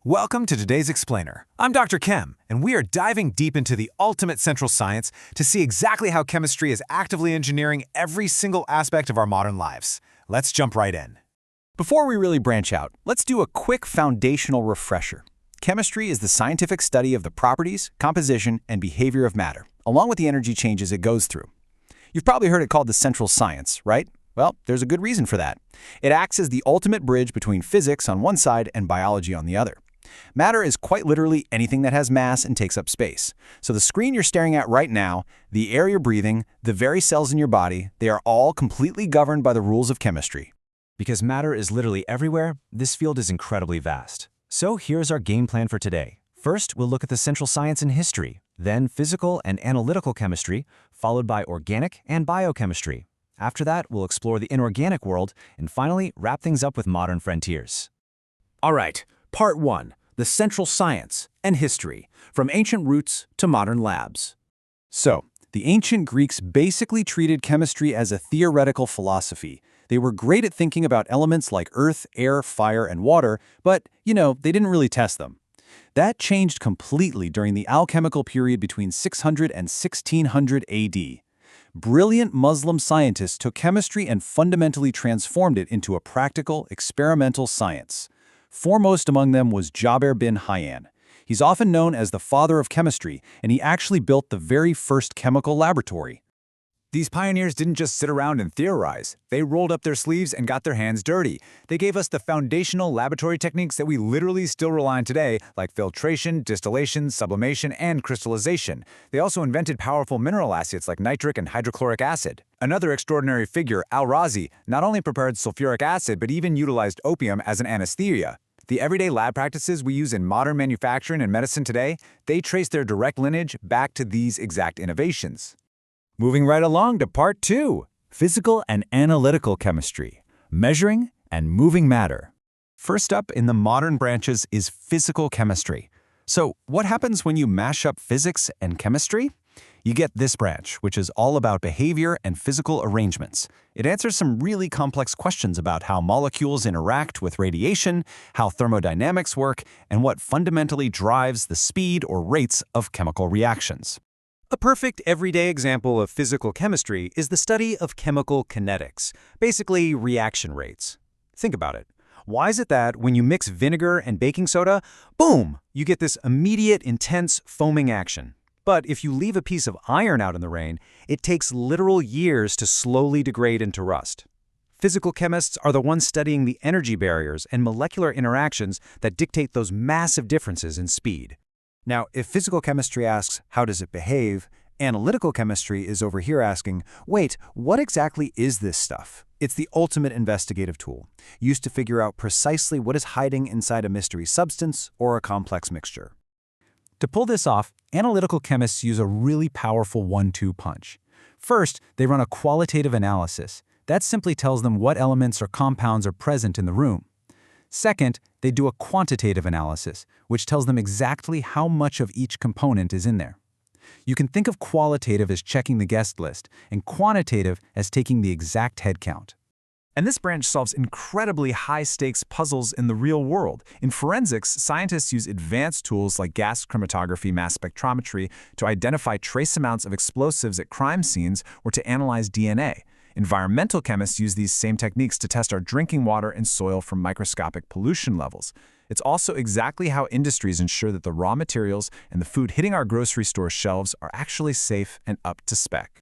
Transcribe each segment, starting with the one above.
Welcome to today's Explainer. I'm Dr. Chem, and we are diving deep into the ultimate central science to see exactly how chemistry is actively engineering every single aspect of our modern lives. Let's jump right in. Before we really branch out, let's do a quick foundational refresher. Chemistry is the scientific study of the properties, composition, and behavior of matter, along with the energy changes it goes through. You've probably heard it called the central science, right? Well, there's a good reason for that. It acts as the ultimate bridge between physics on one side and biology on the other. Matter is quite literally anything that has mass and takes up space. So the screen you're staring at right now, the air you're breathing, the very cells in your body, they are all completely governed by the rules of chemistry. Because matter is literally everywhere, this field is incredibly vast. So here's our game plan for today. First, we'll look at the central science and history, then physical and analytical chemistry, followed by organic and biochemistry. After that, we'll explore the inorganic world, and finally, wrap things up with modern frontiers. All right, Part 1. The central science and history, from ancient roots to modern labs. So, the ancient Greeks basically treated chemistry as a theoretical philosophy. They were great at thinking about elements like earth, air, fire, and water, but, they didn't really test them. That changed completely during the alchemical period between 600 and 1600 AD. Brilliant Muslim scientists took chemistry and fundamentally transformed it into a practical, experimental science. Foremost among them was Jabir bin Hayyan. He's often known as the father of chemistry, and he actually built the very first chemical laboratory. These pioneers didn't just sit around and theorize. They rolled up their sleeves and got their hands dirty. They gave us the foundational laboratory techniques that we literally still rely on today, like filtration, distillation, sublimation, and crystallization. They also invented powerful mineral acids like nitric and hydrochloric acid. Another extraordinary figure, Al-Razi, not only prepared sulfuric acid but even utilized opium as an anesthesia. The everyday lab practices we use in modern manufacturing and medicine today, they trace their direct lineage back to these exact innovations. Moving right along to Part 2, Physical and Analytical Chemistry, Measuring and Moving Matter. First up in the modern branches is physical chemistry. So what happens when you mash up physics and chemistry? You get this branch, which is all about behavior and physical arrangements. It answers some really complex questions about how molecules interact with radiation, how thermodynamics work, and what fundamentally drives the speed or rates of chemical reactions. A perfect everyday example of physical chemistry is the study of chemical kinetics, basically reaction rates. Think about it. Why is it that when you mix vinegar and baking soda, boom, you get this immediate, intense foaming action? But if you leave a piece of iron out in the rain, it takes literal years to slowly degrade into rust. Physical chemists are the ones studying the energy barriers and molecular interactions that dictate those massive differences in speed. Now, if physical chemistry asks, how does it behave, analytical chemistry is over here asking, wait, what exactly is this stuff? It's the ultimate investigative tool, used to figure out precisely what is hiding inside a mystery substance or a complex mixture. To pull this off, analytical chemists use a really powerful one-two punch. First, they run a qualitative analysis. That simply tells them what elements or compounds are present in the room. Second, they do a quantitative analysis, which tells them exactly how much of each component is in there. You can think of qualitative as checking the guest list, and quantitative as taking the exact head count. And this branch solves incredibly high-stakes puzzles in the real world. In forensics, scientists use advanced tools like gas chromatography, mass spectrometry to identify trace amounts of explosives at crime scenes or to analyze DNA. Environmental chemists use these same techniques to test our drinking water and soil for microscopic pollution levels. It's also exactly how industries ensure that the raw materials and the food hitting our grocery store shelves are actually safe and up to spec.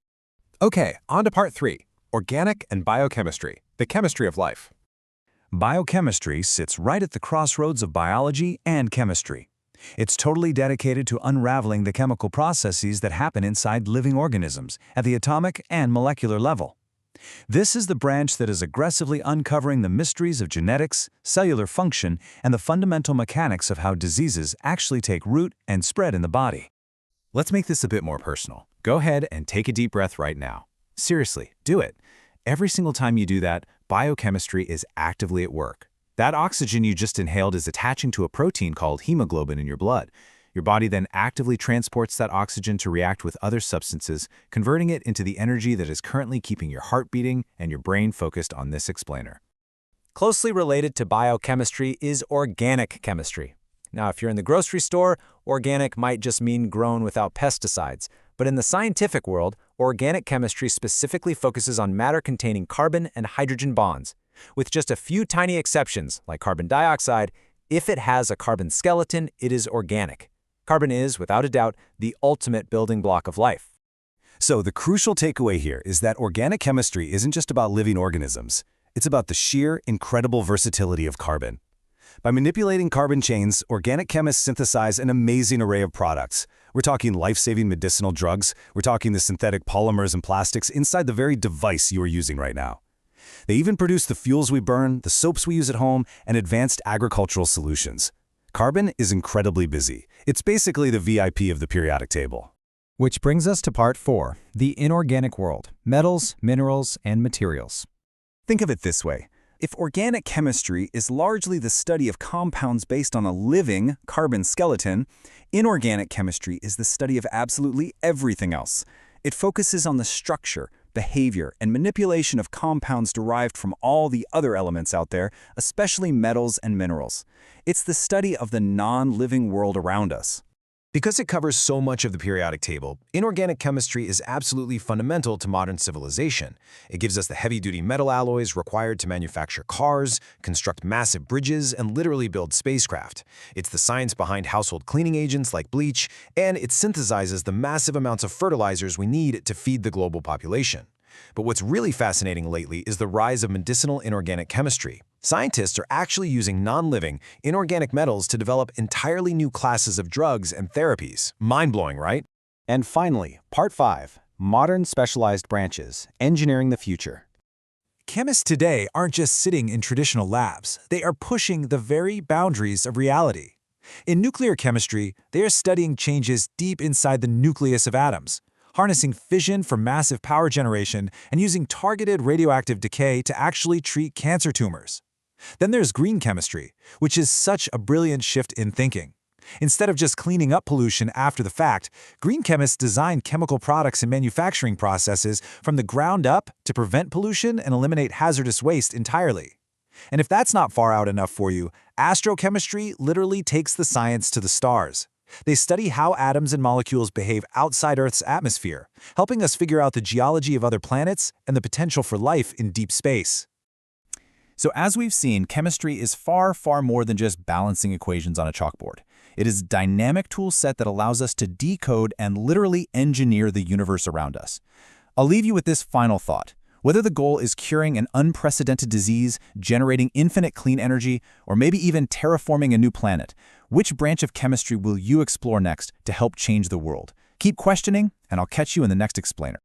Okay, on to Part 3, Organic and Biochemistry, the chemistry of life. Biochemistry sits right at the crossroads of biology and chemistry. It's totally dedicated to unraveling the chemical processes that happen inside living organisms at the atomic and molecular level. This is the branch that is aggressively uncovering the mysteries of genetics, cellular function, and the fundamental mechanics of how diseases actually take root and spread in the body. Let's make this a bit more personal. Go ahead and take a deep breath right now. Seriously, do it. Every single time you do that, biochemistry is actively at work. That oxygen you just inhaled is attaching to a protein called hemoglobin in your blood. Your body then actively transports that oxygen to react with other substances, converting it into the energy that is currently keeping your heart beating and your brain focused on this explainer. Closely related to biochemistry is organic chemistry. Now, if you're in the grocery store, organic might just mean grown without pesticides. But in the scientific world, organic chemistry specifically focuses on matter containing carbon and hydrogen bonds. With just a few tiny exceptions, like carbon dioxide, if it has a carbon skeleton, it is organic. Carbon is, without a doubt, the ultimate building block of life. So the crucial takeaway here is that organic chemistry isn't just about living organisms. It's about the sheer, incredible versatility of carbon. By manipulating carbon chains, organic chemists synthesize an amazing array of products. We're talking life-saving medicinal drugs. We're talking the synthetic polymers and plastics inside the very device you are using right now. They even produce the fuels we burn, the soaps we use at home, and advanced agricultural solutions. Carbon is incredibly busy. It's basically the VIP of the periodic table. Which brings us to part 4, the inorganic world, metals, minerals, and materials. Think of it this way. If organic chemistry is largely the study of compounds based on a living carbon skeleton, inorganic chemistry is the study of absolutely everything else. It focuses on the structure, behavior, and manipulation of compounds derived from all the other elements out there, especially metals and minerals. It's the study of the non-living world around us. Because it covers so much of the periodic table, inorganic chemistry is absolutely fundamental to modern civilization. It gives us the heavy-duty metal alloys required to manufacture cars, construct massive bridges, and literally build spacecraft. It's the science behind household cleaning agents like bleach, and it synthesizes the massive amounts of fertilizers we need to feed the global population. But what's really fascinating lately is the rise of medicinal inorganic chemistry. Scientists are actually using non-living, inorganic metals to develop entirely new classes of drugs and therapies. Mind-blowing, right? And finally, part 5, modern specialized branches, engineering the future. Chemists today aren't just sitting in traditional labs. They are pushing the very boundaries of reality. In nuclear chemistry, they are studying changes deep inside the nucleus of atoms, harnessing fission for massive power generation and using targeted radioactive decay to actually treat cancer tumors. Then there's green chemistry, which is such a brilliant shift in thinking. Instead of just cleaning up pollution after the fact, green chemists design chemical products and manufacturing processes from the ground up to prevent pollution and eliminate hazardous waste entirely. And if that's not far out enough for you, astrochemistry literally takes the science to the stars. They study how atoms and molecules behave outside Earth's atmosphere, helping us figure out the geology of other planets and the potential for life in deep space. So as we've seen, chemistry is far, far more than just balancing equations on a chalkboard. It is a dynamic tool set that allows us to decode and literally engineer the universe around us. I'll leave you with this final thought. Whether the goal is curing an unprecedented disease, generating infinite clean energy, or maybe even terraforming a new planet, which branch of chemistry will you explore next to help change the world? Keep questioning, and I'll catch you in the next explainer.